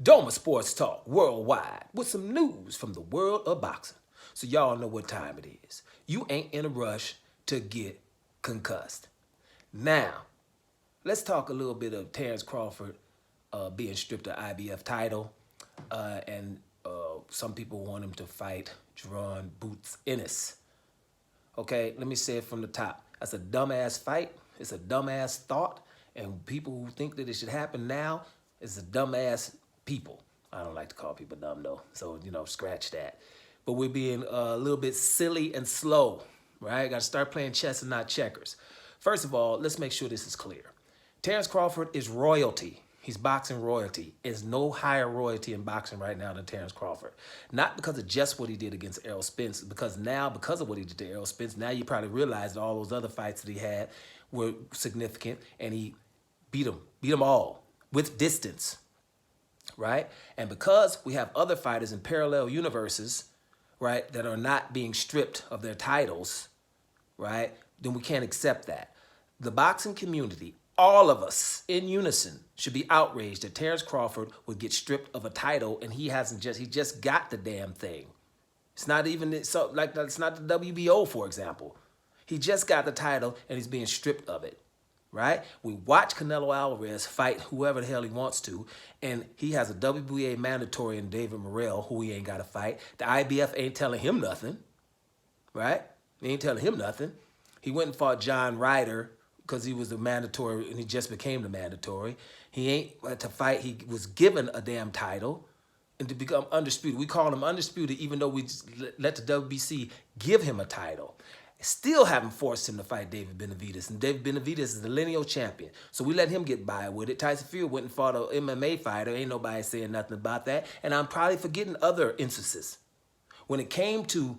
Doma Sports Talk worldwide with some news from the world of boxing. So y'all know what time it is. You ain't in a rush to get concussed. Now, let's talk a little bit of Terence Crawford being stripped of IBF title. And some people want him to fight Jaron Ennis. Okay, let me say it from the top. That's a dumbass fight. It's a dumbass thought. And people who think that it should happen now is a dumbass people. I don't like to call people dumb though. So, scratch that. But we're being a little bit silly and slow, right? Got to start playing chess and not checkers. First of all, let's make sure this is clear. Terence Crawford is royalty. He's boxing royalty. There's no higher royalty in boxing right now than Terence Crawford. Not because of just what he did against Errol Spence, because of what he did to Errol Spence, now you probably realize that all those other fights that he had were significant, and he beat them all with distance, right? And because we have other fighters in parallel universes, right, that are not being stripped of their titles, right, then we can't accept that. The boxing community, all of us in unison, should be outraged that Terence Crawford would get stripped of a title, and he just got the damn thing. It's not even it's not the WBO, for example. He just got the title and he's being stripped of it, right? We watch Canelo Alvarez fight whoever the hell he wants to, and he has a WBA mandatory in David Morrell, who he ain't got to fight. The IBF ain't telling him nothing, right? They ain't telling him nothing. He went and fought John Ryder because he was the mandatory, and he just became the mandatory. He ain't to fight. He was given a damn title and to become undisputed. We call him undisputed even though we just let the WBC give him a title. Still haven't forced him to fight David Benavidez. And David Benavidez is the lineal champion. So we let him get by with it. Tyson Fury went and fought an MMA fighter. Ain't nobody saying nothing about that. And I'm probably forgetting other instances. When it came to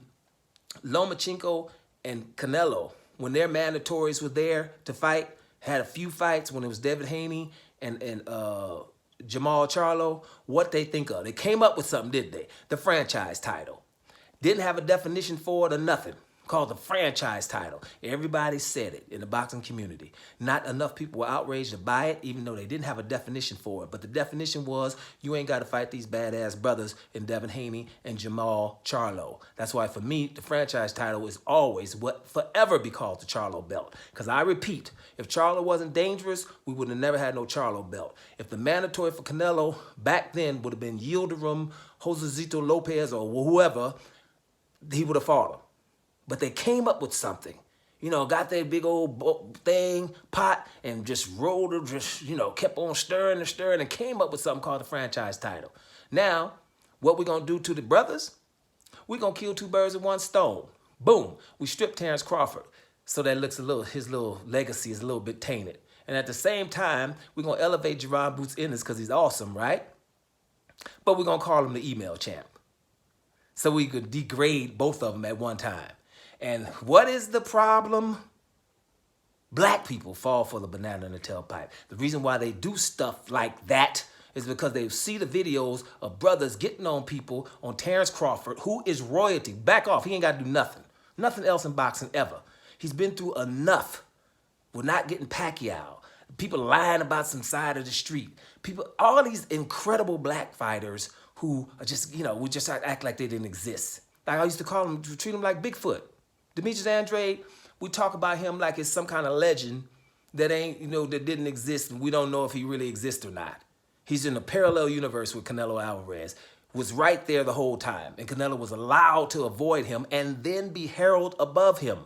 Lomachenko and Canelo, when their mandatories were there to fight, had a few fights when it was Devin Haney and Jamal Charlo, what they think of. They came up with something, didn't they? The franchise title. Didn't have a definition for it or nothing. Called the franchise title. Everybody said it in the boxing community. Not enough people were outraged to buy it, even though they didn't have a definition for it. But the definition was, you ain't got to fight these badass brothers in Devin Haney and Jamal Charlo. That's why for me, the franchise title is always what forever be called the Charlo belt. Because I repeat, if Charlo wasn't dangerous, we would have never had no Charlo belt. If the mandatory for Canelo back then would have been Yildirim, Josecito Lopez, or whoever, he would have fought him. But they came up with something, got that big old pot, and just rolled it, kept on stirring and stirring, and came up with something called the franchise title. Now, what we gonna do to the brothers? We gonna kill two birds with one stone. Boom, we strip Terence Crawford, so that looks his little legacy is a little bit tainted. And at the same time, we're gonna elevate Jaron Ennis because he's awesome, right? But we're gonna call him the email champ, so we could degrade both of them at one time. And what is the problem? Black people fall for the banana in the tailpipe. The reason why they do stuff like that is because they see the videos of brothers getting on people, on Terence Crawford, who is royalty. Back off. He ain't got to do nothing. Nothing else in boxing ever. He's been through enough. We're not getting Pacquiao. People lying about some side of the street. People, all these incredible black fighters who are just, we just act like they didn't exist. Like I used to call them, treat them like Bigfoot. Demetrius Andrade, we talk about him like it's some kind of legend that ain't, that didn't exist, and we don't know if he really exists or not. He's in a parallel universe with Canelo Alvarez, was right there the whole time, and Canelo was allowed to avoid him and then be heralded above him.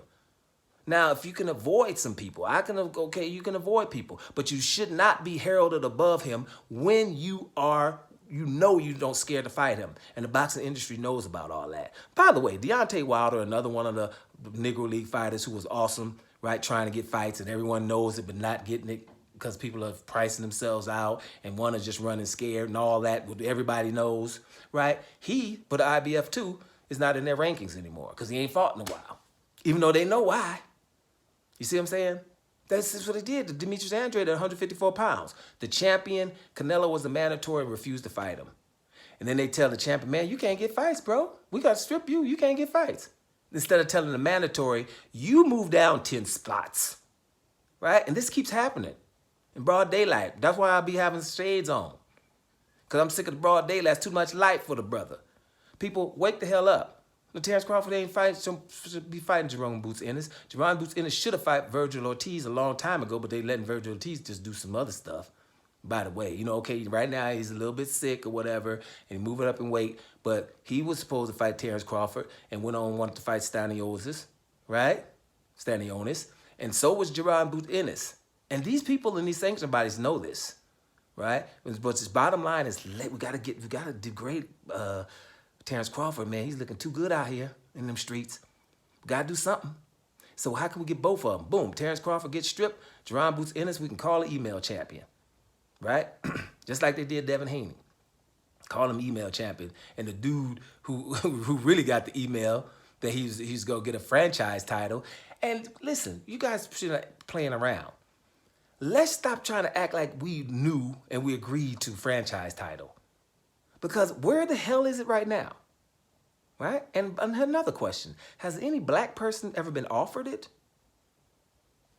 Now, if you can avoid some people, you can avoid people, but you should not be heralded above him when you don't scare to fight him. And the boxing industry knows about all that. By the way, Deontay Wilder, another one of the Negro League fighters who was awesome, right, trying to get fights, and everyone knows it, but not getting it because people are pricing themselves out, and one is just running scared and all that, everybody knows, right? He, for the IBF too, is not in their rankings anymore because he ain't fought in a while, even though they know why. You see what I'm saying? That's what he did to Demetrius Andrade at 154 pounds. The champion, Canelo, was the mandatory and refused to fight him. And then they tell the champion, man, you can't get fights, bro. We got to strip you. You can't get fights. Instead of telling the mandatory, you move down 10 spots, right? And this keeps happening in broad daylight. That's why I'll be having shades on. Because I'm sick of the broad daylight. That's too much light for the brother. People, wake the hell up. Terence Crawford ain't should be fighting Jaron Boots Ennis. Jaron Boots Ennis should have fought Virgil Ortiz a long time ago, but they letting Virgil Ortiz just do some other stuff. By the way, okay, right now he's a little bit sick or whatever, and moving up in weight, but he was supposed to fight Terence Crawford and went on and wanted to fight Stanionis, right? Stanionis. And so was Jaron Boots Ennis. And these people in these sanctioned bodies know this, right? But his bottom line is we gotta degrade Terence Crawford, man. He's looking too good out here in them streets. We gotta do something. So how can we get both of them? Boom, Terence Crawford gets stripped. Jaron Boots Ennis, we can call an email champion, right? Just like they did Devin Haney. Call him email champion. And the dude who really got the email that he's gonna get a franchise title. And listen, you guys should not playing around. Let's stop trying to act like we knew and we agreed to franchise title. Because where the hell is it right now? Right? And another question, has any black person ever been offered it?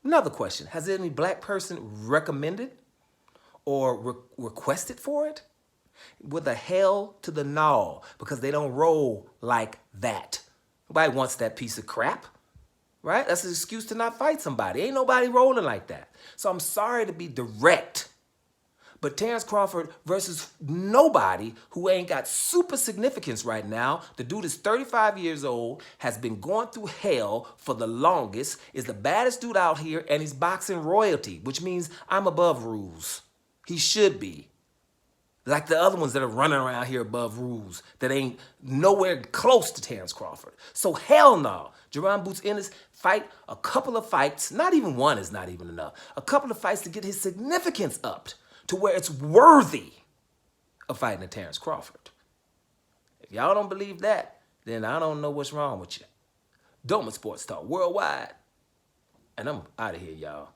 Another question, has any black person recommended or requested for it? With a hell to the no, because they don't roll like that. Nobody wants that piece of crap, right? That's an excuse to not fight somebody. Ain't nobody rolling like that. So I'm sorry to be direct, but Terence Crawford versus nobody who ain't got super significance right now. The dude is 35 years old, has been going through hell for the longest, is the baddest dude out here, and he's boxing royalty, which means I'm above rules. He should be. Like the other ones that are running around here above rules that ain't nowhere close to Terence Crawford. So hell no. Jaron Boots Ennis fight a couple of fights. Not even one is not even enough. A couple of fights to get his significance upped to where it's worthy of fighting a Terence Crawford. If y'all don't believe that, then I don't know what's wrong with you. Doma Sports Talk Worldwide. And I'm out of here, y'all.